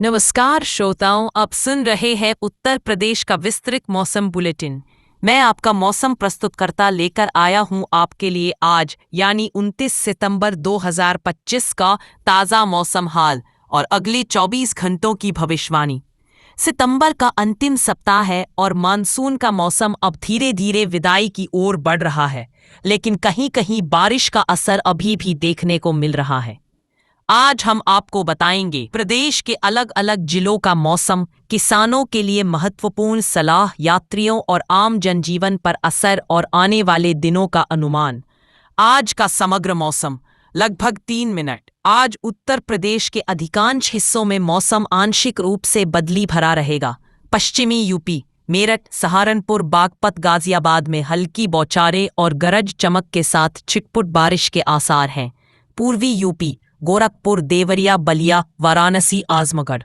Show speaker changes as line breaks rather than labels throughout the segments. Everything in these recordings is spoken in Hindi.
नमस्कार श्रोताओं, आप सुन रहे हैं उत्तर प्रदेश का विस्तृत मौसम बुलेटिन। मैं आपका मौसम प्रस्तुतकर्ता लेकर आया हूं आपके लिए आज यानी 29 सितंबर 2025 का ताज़ा मौसम हाल और अगले 24 घंटों की भविष्यवाणी। सितंबर का अंतिम सप्ताह है और मानसून का मौसम अब धीरे धीरे विदाई की ओर बढ़ रहा है, लेकिन कहीं कहीं बारिश का असर अभी भी देखने को मिल रहा है। आज हम आपको बताएंगे प्रदेश के अलग अलग जिलों का मौसम, किसानों के लिए महत्वपूर्ण सलाह, यात्रियों और आम जनजीवन पर असर और आने वाले दिनों का अनुमान। आज का समग्र मौसम लगभग 3 मिनट। आज उत्तर प्रदेश के अधिकांश हिस्सों में मौसम आंशिक रूप से बदली भरा रहेगा। पश्चिमी यूपी, मेरठ, सहारनपुर, बागपत, गाजियाबाद में हल्की बौछारें और गरज चमक के साथ छिटपुट बारिश के आसार हैं। पूर्वी यूपी, गोरखपुर, देवरिया, बलिया, वाराणसी, आजमगढ़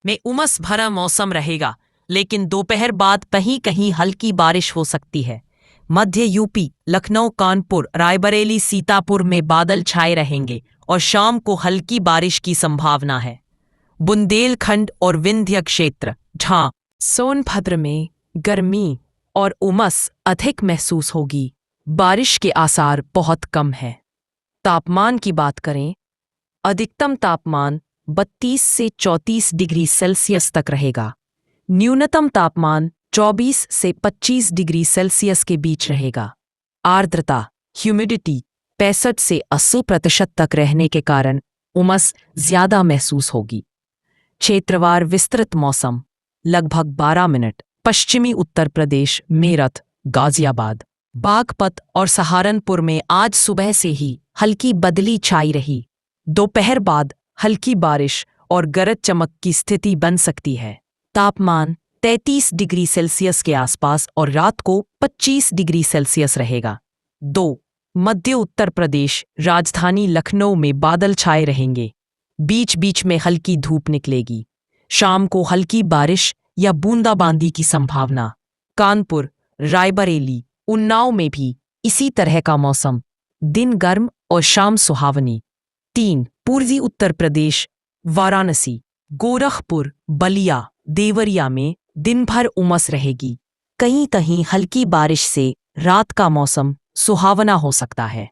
में उमस भरा मौसम रहेगा, लेकिन दोपहर बाद कहीं कहीं हल्की बारिश हो सकती है। मध्य यूपी, लखनऊ, कानपुर, रायबरेली, सीतापुर में बादल छाए रहेंगे और शाम को हल्की बारिश की संभावना है। बुंदेलखंड और विंध्य क्षेत्र, जहां सोनभद्र में गर्मी और उमस अधिक महसूस होगी, बारिश के आसार बहुत कम है। तापमान की बात करें, अधिकतम तापमान 32 से 34 डिग्री सेल्सियस तक रहेगा। न्यूनतम तापमान 24 से 25 डिग्री सेल्सियस के बीच रहेगा। आर्द्रता, ह्यूमिडिटी 65 से 80% तक रहने के कारण उमस ज्यादा महसूस होगी। क्षेत्रवार विस्तृत मौसम लगभग 12 मिनट। पश्चिमी उत्तर प्रदेश, मेरठ, गाजियाबाद, बागपत और सहारनपुर में आज सुबह से ही हल्की बदली छाई रही। दोपहर बाद हल्की बारिश और गरज चमक की स्थिति बन सकती है। तापमान 33 डिग्री सेल्सियस के आसपास और रात को 25 डिग्री सेल्सियस रहेगा। 2. मध्य उत्तर प्रदेश, राजधानी लखनऊ में बादल छाए रहेंगे। बीच बीच में हल्की धूप निकलेगी। शाम को हल्की बारिश या बूंदाबांदी की संभावना। कानपुर, रायबरेली, उन्नाव में भी इसी तरह का मौसम। दिन गर्म और शाम सुहावनी। 3. पूर्वी उत्तर प्रदेश, वाराणसी, गोरखपुर, बलिया, देवरिया में दिन भर उमस रहेगी। कहीं कहीं हल्की बारिश से रात का मौसम सुहावना हो सकता है।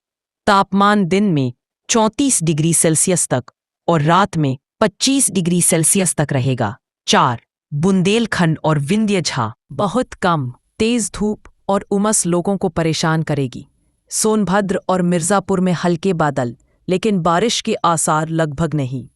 तापमान दिन में 34 डिग्री सेल्सियस तक और रात में 25 डिग्री सेल्सियस तक रहेगा। 4. बुंदेलखंड और विंध्य, जहां बहुत कम तेज धूप और उमस लोगों को परेशान करेगी। सोनभद्र और मिर्जापुर में हल्के बादल, लेकिन बारिश के आसार लगभग नहीं।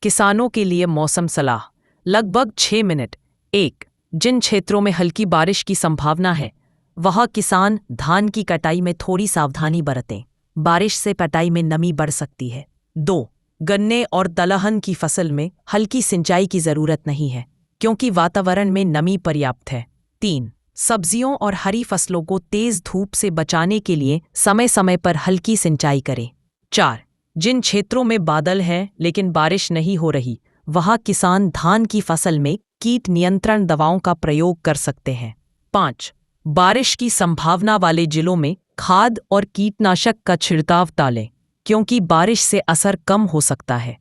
किसानों के लिए मौसम सलाह लगभग 6 मिनट। 1. जिन क्षेत्रों में हल्की बारिश की संभावना है, वहां किसान धान की कटाई में थोड़ी सावधानी बरतें। बारिश से कटाई में नमी बढ़ सकती है। 2. गन्ने और दलहन की फसल में हल्की सिंचाई की जरूरत नहीं है, क्योंकि वातावरण में नमी पर्याप्त है। 3. सब्जियों और हरी फसलों को तेज धूप से बचाने के लिए समय समय पर हल्की सिंचाई करें। 4. जिन क्षेत्रों में बादल हैं लेकिन बारिश नहीं हो रही, वहां किसान धान की फसल में कीट नियंत्रण दवाओं का प्रयोग कर सकते हैं। 5. बारिश की संभावना वाले जिलों में खाद और कीटनाशक का छिड़काव टालें, क्योंकि बारिश से असर कम हो सकता है।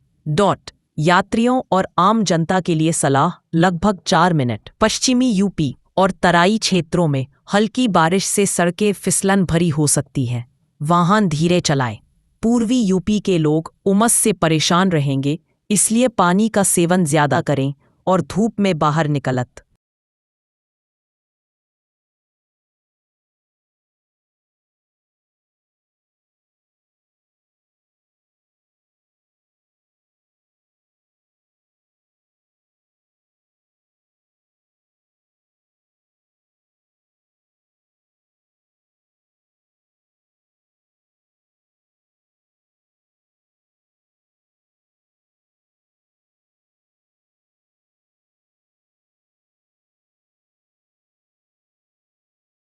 यात्रियों और आम जनता के लिए सलाह लगभग 4 मिनट। पश्चिमी यूपी और तराई क्षेत्रों में हल्की बारिश से सड़कें फिसलन भरी हो सकती हैं। वाहन धीरे चलाएं। पूर्वी यूपी के लोग उमस से परेशान रहेंगे, इसलिए पानी का सेवन ज्यादा करें और धूप में बाहर निकलत।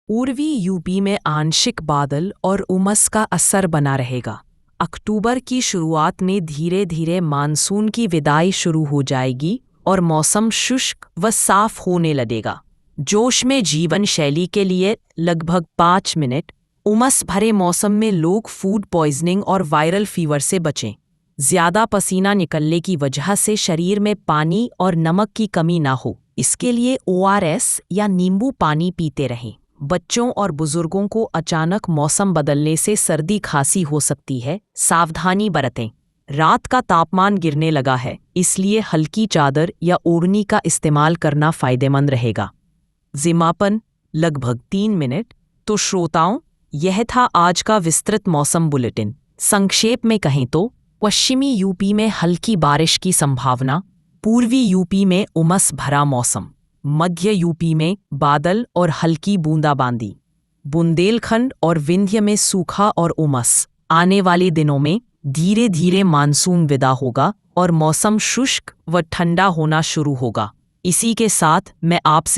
पूर्वी यूपी में आंशिक बादल और उमस का असर बना रहेगा। अक्टूबर की शुरुआत में धीरे धीरे मानसून की विदाई शुरू हो जाएगी और मौसम शुष्क व साफ होने लगेगा। जोश में जीवन शैली के लिए लगभग 5 मिनट। उमस भरे मौसम में लोग फूड पॉइजनिंग और वायरल फीवर से बचें। ज्यादा पसीना निकलने की वजह से शरीर में पानी और नमक की कमी ना हो, इसके लिए ORS या नींबू पानी पीते रहें। बच्चों और बुजुर्गों को अचानक मौसम बदलने से सर्दी खांसी हो सकती है, सावधानी बरतें। रात का तापमान गिरने लगा है, इसलिए हल्की चादर या ओढ़नी का इस्तेमाल करना फायदेमंद रहेगा। जिमापन लगभग 3 मिनट। तो श्रोताओं, यह था आज का विस्तृत मौसम बुलेटिन। संक्षेप में कहें तो पश्चिमी यूपी में हल्की बारिश की संभावना, पूर्वी यूपी में उमस भरा मौसम, मध्य यूपी में बादल और हल्की बूंदाबांदी, बुंदेलखंड और विंध्य में सूखा और उमस। आने वाले दिनों में धीरे धीरे मानसून विदा होगा और मौसम शुष्क व ठंडा होना शुरू होगा। इसी के साथ मैं आपसे